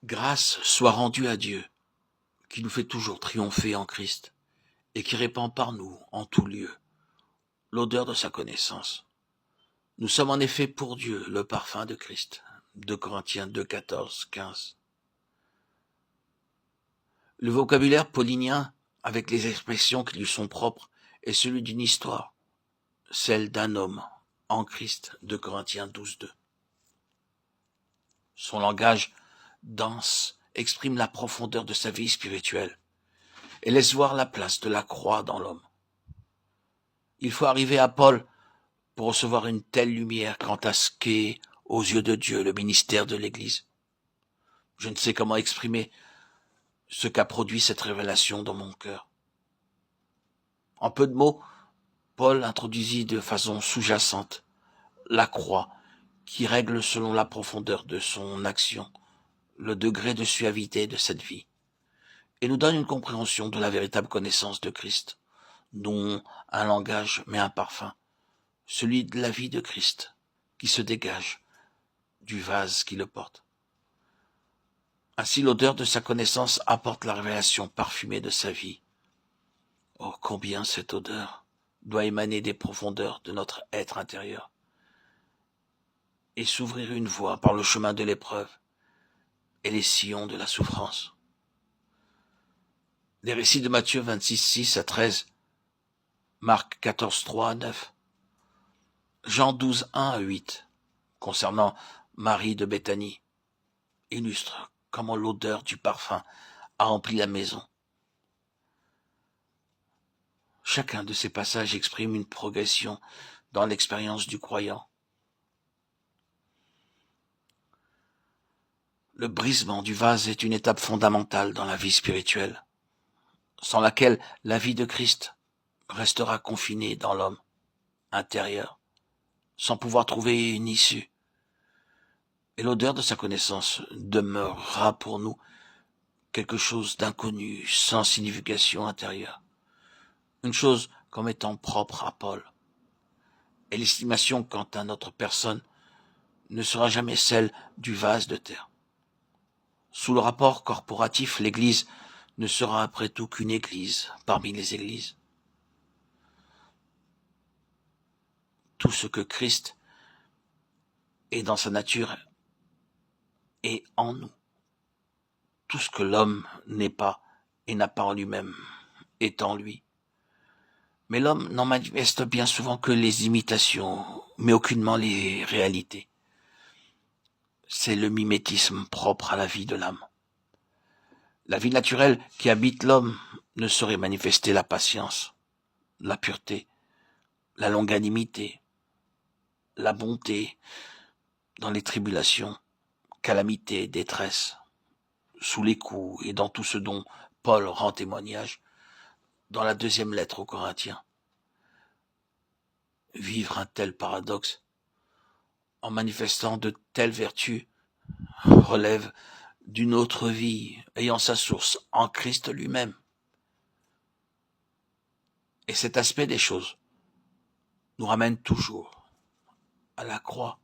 Grâce soit rendue à Dieu, qui nous fait toujours triompher en Christ, et qui répand par nous, en tout lieu, l'odeur de sa connaissance. Nous sommes en effet pour Dieu le parfum de Christ. 2 Corinthiens 2, 14, 15. Le vocabulaire paulinien, avec les expressions qui lui sont propres, est celui d'une histoire, celle d'un homme, en Christ. 2 Corinthiens 12, 2. Son langage dense exprime la profondeur de sa vie spirituelle et laisse voir la place de la croix dans l'homme. Il faut arriver à Paul pour recevoir une telle lumière quant à ce qu'est, aux yeux de Dieu, le ministère de l'Église. Je ne sais comment exprimer ce qu'a produit cette révélation dans mon cœur. En peu de mots, Paul introduisit de façon sous-jacente la croix qui règle selon la profondeur de son action le degré de suavité de cette vie et nous donne une compréhension de la véritable connaissance de Christ, dont un langage mais un parfum, celui de la vie de Christ qui se dégage du vase qui le porte. Ainsi l'odeur de sa connaissance apporte la révélation parfumée de sa vie. Oh, combien cette odeur doit émaner des profondeurs de notre être intérieur et s'ouvrir une voie par le chemin de l'épreuve et les sillons de la souffrance. Les récits de Matthieu 26, 6 à 13, Marc 14, 3 à 9, Jean 12, 1 à 8, concernant Marie de Béthanie, illustrent comment l'odeur du parfum a rempli la maison. Chacun de ces passages exprime une progression dans l'expérience du croyant. Le brisement du vase est une étape fondamentale dans la vie spirituelle, sans laquelle la vie de Christ restera confinée dans l'homme intérieur, sans pouvoir trouver une issue. Et l'odeur de sa connaissance demeurera pour nous quelque chose d'inconnu, sans signification intérieure. Une chose comme étant propre à Paul. Et l'estimation quant à notre personne ne sera jamais celle du vase de terre. Sous le rapport corporatif, l'Église ne sera après tout qu'une Église parmi les Églises. Tout ce que Christ est dans sa nature est en nous. Tout ce que l'homme n'est pas et n'a pas en lui-même est en lui. Mais l'homme n'en manifeste bien souvent que les imitations, mais aucunement les réalités. C'est le mimétisme propre à la vie de l'âme. La vie naturelle qui habite l'homme ne saurait manifester la patience, la pureté, la longanimité, la bonté dans les tribulations, calamités, détresse, sous les coups et dans tout ce dont Paul rend témoignage dans la 2e lettre aux Corinthiens. Vivre un tel paradoxe en manifestant de telles vertus relève d'une autre vie ayant sa source en Christ lui-même. Et cet aspect des choses nous ramène toujours à la croix